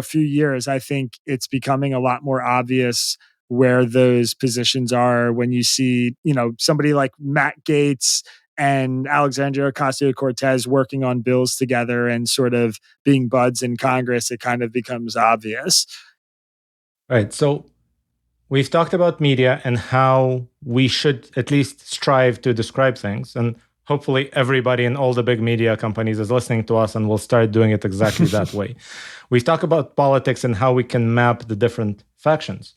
few years, I think it's becoming a lot more obvious where those positions are when you see, somebody like Matt Gaetz and Alexandria Ocasio-Cortez working on bills together and sort of being buds in Congress. It kind of becomes obvious. Right. So we've talked about media and how we should at least strive to describe things. And hopefully everybody in all the big media companies is listening to us and will start doing it exactly that way. We've talked about politics and how we can map the different factions.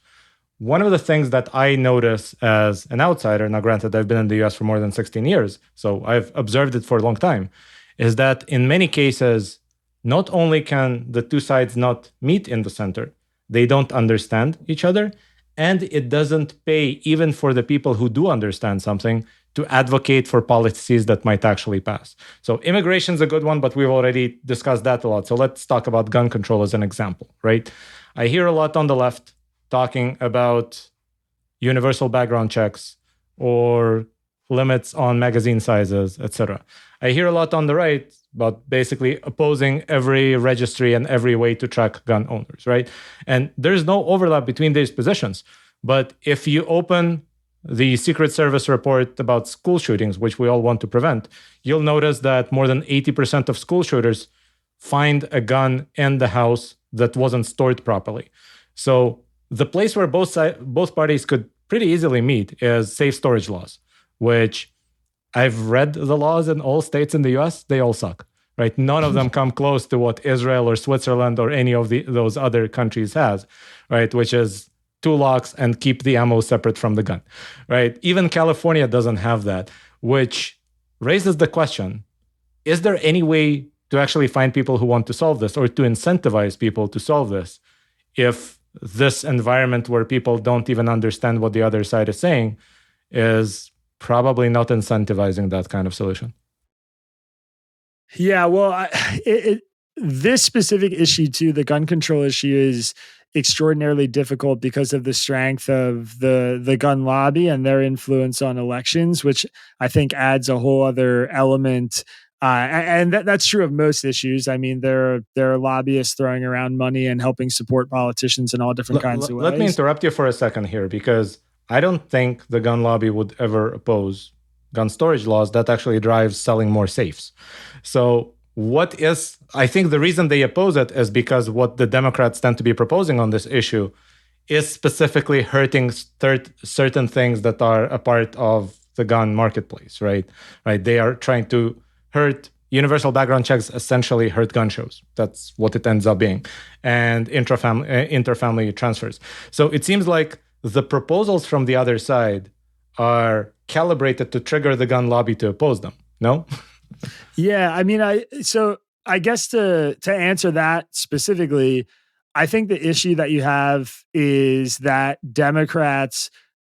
one of the things that I notice as an outsider, now granted, I've been in the US for more than 16 years, so I've observed it for a long time, is that in many cases, not only can the two sides not meet in the center, they don't understand each other, and it doesn't pay even for the people who do understand something to advocate for policies that might actually pass. So immigration is a good one, but we've already discussed that a lot. So let's talk about gun control as an example, right? I hear a lot on the left talking about universal background checks or limits on magazine sizes, etc. I hear a lot on the right about basically opposing every registry and every way to track gun owners, right? And there's no overlap between these positions. But if you open the Secret Service report about school shootings, which we all want to prevent, you'll notice that more than 80% of school shooters find a gun in the house that wasn't stored properly. So the place where both parties could pretty easily meet is safe storage laws, which I've read the laws in all states in the US. They all suck, right? None of them come close to what Israel or Switzerland or any of those other countries has, right? Which is 2 locks and keep the ammo separate from the gun, right? Even California doesn't have that, which raises the question, is there any way to actually find people who want to solve this or to incentivize people to solve this if this environment where people don't even understand what the other side is saying is probably not incentivizing that kind of solution? Yeah, well, this specific issue too, the gun control issue, is extraordinarily difficult because of the strength of the gun lobby and their influence on elections, which I think adds a whole other element. And that's true of most issues. I mean, there are lobbyists throwing around money and helping support politicians in all different kinds of ways. Let me interrupt you for a second here, because I don't think the gun lobby would ever oppose gun storage laws. That actually drives selling more safes. So I think the reason they oppose it is because what the Democrats tend to be proposing on this issue is specifically hurting certain things that are a part of the gun marketplace, right? Right. They are trying to hurt universal background checks, essentially hurt gun shows. That's what it ends up being, and interfamily transfers. So it seems like the proposals from the other side are calibrated to trigger the gun lobby to oppose them. No? Yeah, I mean, I guess to answer that specifically, I think the issue that you have is that Democrats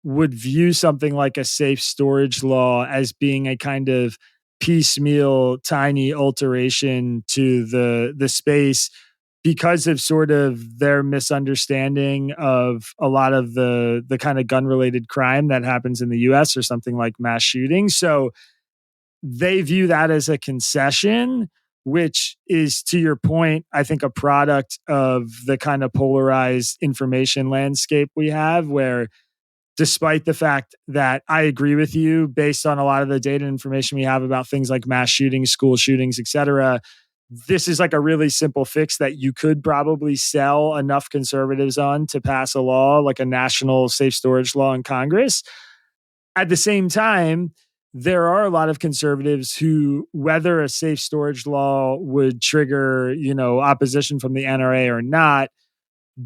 would view something like a safe storage law as being a kind of piecemeal, tiny alteration to the space because of sort of their misunderstanding of a lot of the kind of gun related crime that happens in the US or something like mass shootings. So they view that as a concession, which is, to your point, I think a product of the kind of polarized information landscape we have, where despite the fact that I agree with you based on a lot of the data and information we have about things like mass shootings, school shootings, et cetera, this is like a really simple fix that you could probably sell enough conservatives on to pass a law, like a national safe storage law in Congress. At the same time, there are a lot of conservatives who, whether a safe storage law would trigger, opposition from the NRA or not,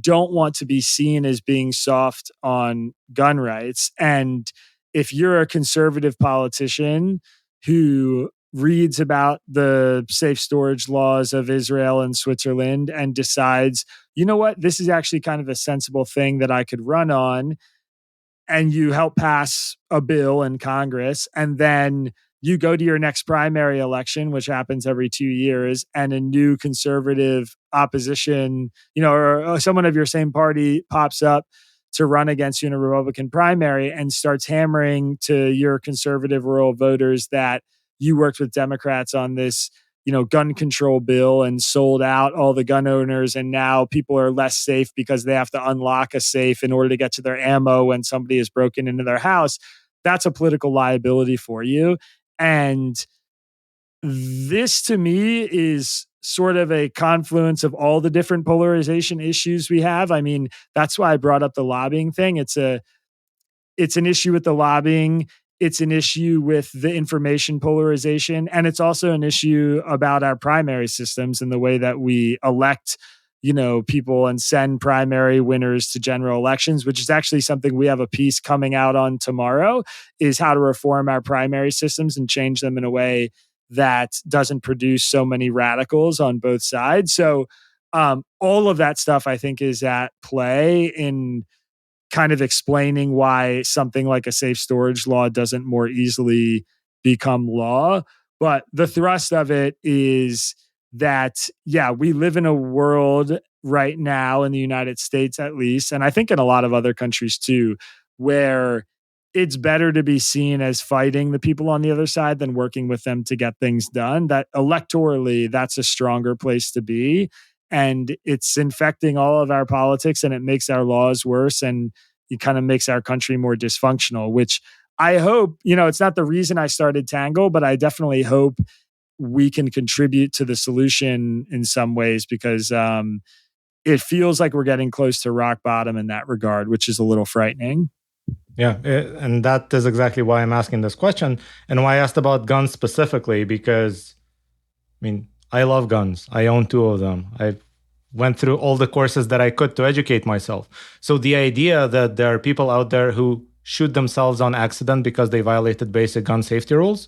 don't want to be seen as being soft on gun rights. And if you're a conservative politician who reads about the safe storage laws of Israel and Switzerland and decides, you know what, this is actually kind of a sensible thing that I could run on, and you help pass a bill in Congress, and then you go to your next primary election, which happens every 2 years, and a new conservative opposition, or someone of your same party pops up to run against you in a Republican primary and starts hammering to your conservative rural voters that you worked with Democrats on this, gun control bill and sold out all the gun owners. And now people are less safe because they have to unlock a safe in order to get to their ammo when somebody has broken into their house. That's a political liability for you. And this, to me, is sort of a confluence of all the different polarization issues we have. I mean, that's why I brought up the lobbying thing. It's an issue with the lobbying. It's an issue with the information polarization. And it's also an issue about our primary systems and the way that we elect people and send primary winners to general elections, which is actually something we have a piece coming out on tomorrow, is how to reform our primary systems and change them in a way that doesn't produce so many radicals on both sides. So all of that stuff I think is at play in kind of explaining why something like a safe storage law doesn't more easily become law. But the thrust of it is that, yeah, we live in a world right now in the United States, at least, and I think in a lot of other countries too, where it's better to be seen as fighting the people on the other side than working with them to get things done. That electorally, that's a stronger place to be. And it's infecting all of our politics, and it makes our laws worse, and it kind of makes our country more dysfunctional, which I hope, it's not the reason I started Tangle, but I definitely hope we can contribute to the solution in some ways, because it feels like we're getting close to rock bottom in that regard, which is a little frightening. Yeah, and that is exactly why I'm asking this question, and why I asked about guns specifically, because, I love guns. I own 2 of them. I went through all the courses that I could to educate myself. So the idea that there are people out there who shoot themselves on accident because they violated basic gun safety rules,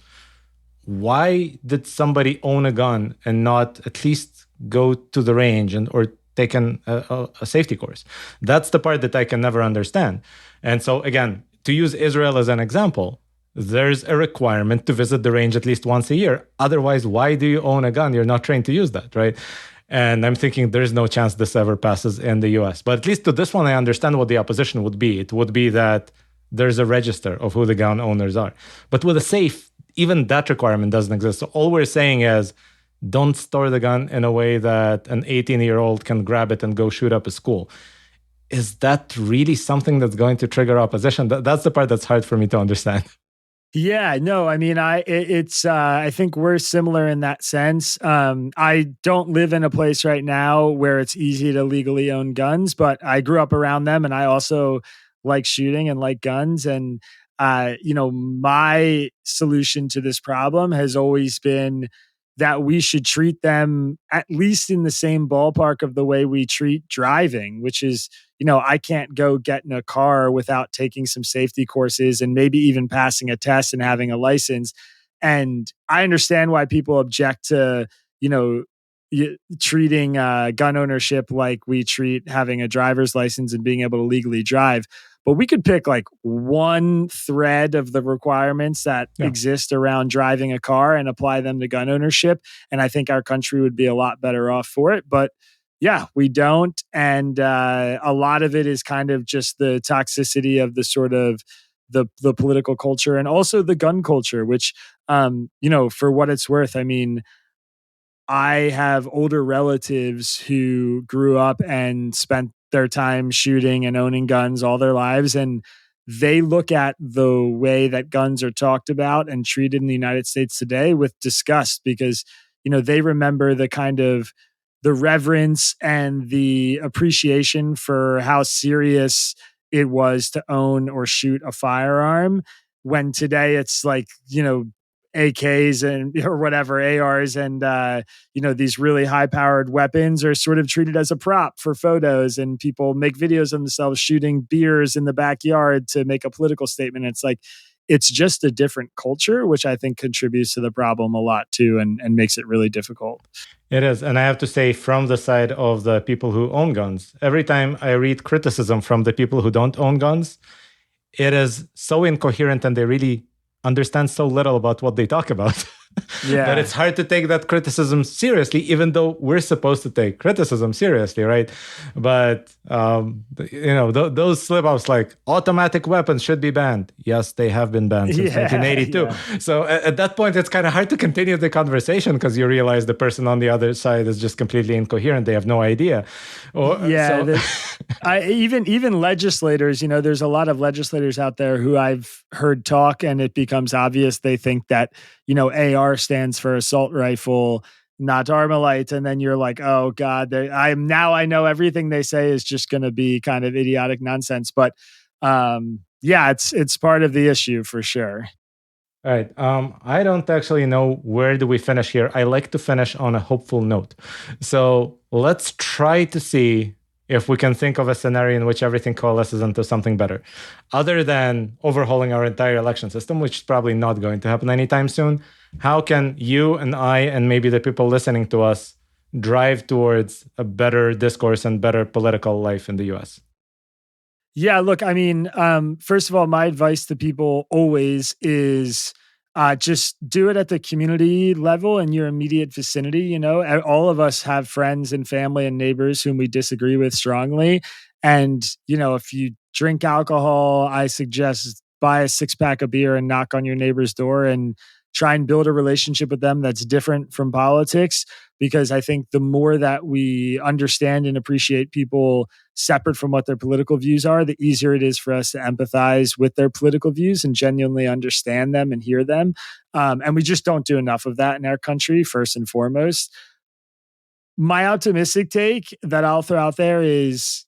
why did somebody own a gun and not at least go to the range or take a safety course? That's the part that I can never understand. And so again, to use Israel as an example, there's a requirement to visit the range at least once a year. Otherwise, why do you own a gun? You're not trained to use that, right? And I'm thinking there's no chance this ever passes in the US. But at least to this one, I understand what the opposition would be. It would be that there's a register of who the gun owners are. But with a safe, even that requirement doesn't exist. So all we're saying is, don't store the gun in a way that an 18-year-old can grab it and go shoot up a school. Is that really something that's going to trigger opposition? That's the part that's hard for me to understand. Yeah, no, I think we're similar in that sense. I don't live in a place right now where it's easy to legally own guns, but I grew up around them, and I also like shooting and like guns. And, my solution to this problem has always been that we should treat them at least in the same ballpark of the way we treat driving, which is, I can't go get in a car without taking some safety courses and maybe even passing a test and having a license. And I understand why people object to, treating gun ownership like we treat having a driver's license and being able to legally drive. But we could pick like one thread of the requirements that exist around driving a car and apply them to gun ownership. And I think our country would be a lot better off for it. But yeah, we don't. And a lot of it is kind of just the toxicity of the sort of the political culture, and also the gun culture, which, for what it's worth, I have older relatives who grew up and spent their time shooting and owning guns all their lives. And they look at the way that guns are talked about and treated in the United States today with disgust, because, they remember the kind of the reverence and the appreciation for how serious it was to own or shoot a firearm, when today it's like, AKs and or whatever, ARs, and these really high powered weapons are sort of treated as a prop for photos, and people make videos of themselves shooting beers in the backyard to make a political statement. It's like, it's just a different culture, which I think contributes to the problem a lot too, and makes it really difficult. It is. And I have to say, from the side of the people who own guns, every time I read criticism from the people who don't own guns, it is so incoherent, and they really understand so little about what they talk about. That it's hard to take that criticism seriously, even though we're supposed to take criticism seriously, right? But those slip-ups like automatic weapons should be banned. Yes, they have been banned since 1982. Yeah. So at that point, it's kind of hard to continue the conversation, because you realize the person on the other side is just completely incoherent. They have no idea. Even legislators, there's a lot of legislators out there who I've heard talk, and it becomes obvious they think that, AR stands for assault rifle, not Armalite. And then you're like, oh God, I know everything they say is just going to be kind of idiotic nonsense. But it's part of the issue for sure. All right. I don't actually know where do we finish here. I like to finish on a hopeful note. So let's try to see if we can think of a scenario in which everything coalesces into something better, other than overhauling our entire election system, which is probably not going to happen anytime soon. How can you and I and maybe the people listening to us drive towards a better discourse and better political life in the US? Yeah, look, I mean, first of all, my advice to people always is just do it at the community level in your immediate vicinity. All of us have friends and family and neighbors whom we disagree with strongly. And, if you drink alcohol, I suggest buy a six pack of beer and knock on your neighbor's door and try and build a relationship with them that's different from politics. Because I think the more that we understand and appreciate people separate from what their political views are, the easier it is for us to empathize with their political views and genuinely understand them and hear them. And we just don't do enough of that in our country, first and foremost. My optimistic take that I'll throw out there is,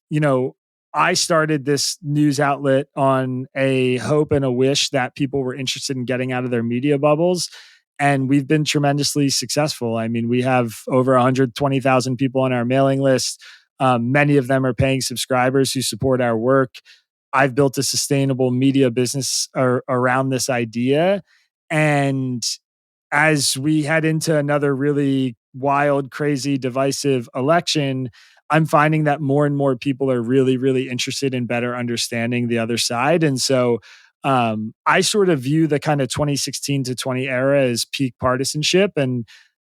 I started this news outlet on a hope and a wish that people were interested in getting out of their media bubbles. And we've been tremendously successful. I mean, we have over 120,000 people on our mailing list. Many of them are paying subscribers who support our work. I've built a sustainable media business around this idea. And as we head into another really wild, crazy, divisive election, I'm finding that more and more people are really, really interested in better understanding the other side. And so I sort of view the kind of 2016 to 20 era as peak partisanship. And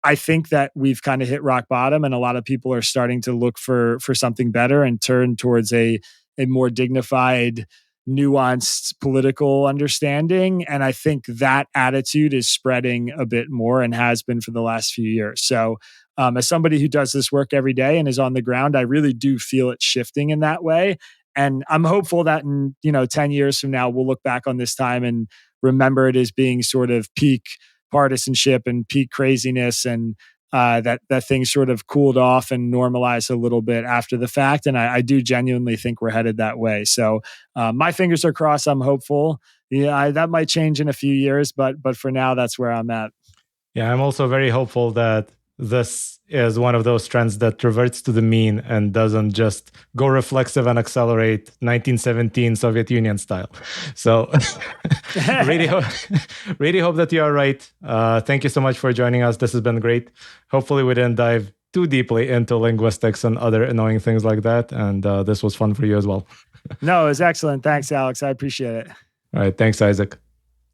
I think that we've kind of hit rock bottom, and a lot of people are starting to look for something better and turn towards a more dignified, nuanced political understanding. And I think that attitude is spreading a bit more and has been for the last few years. So, as somebody who does this work every day and is on the ground, I really do feel it shifting in that way. And I'm hopeful that in 10 years from now, we'll look back on this time and remember it as being sort of peak partisanship and peak craziness, and that things sort of cooled off and normalized a little bit after the fact. And I do genuinely think we're headed that way. So my fingers are crossed. I'm hopeful. Yeah, that might change in a few years, but for now, that's where I'm at. Yeah, I'm also very hopeful that this is one of those trends that reverts to the mean and doesn't just go reflexive and accelerate 1917 Soviet Union style. So really, really hope that you are right. Thank you so much for joining us. This has been great. Hopefully we didn't dive too deeply into linguistics and other annoying things like that. And this was fun for you as well. No, it was excellent. Thanks, Alex. I appreciate it. All right. Thanks, Isaac.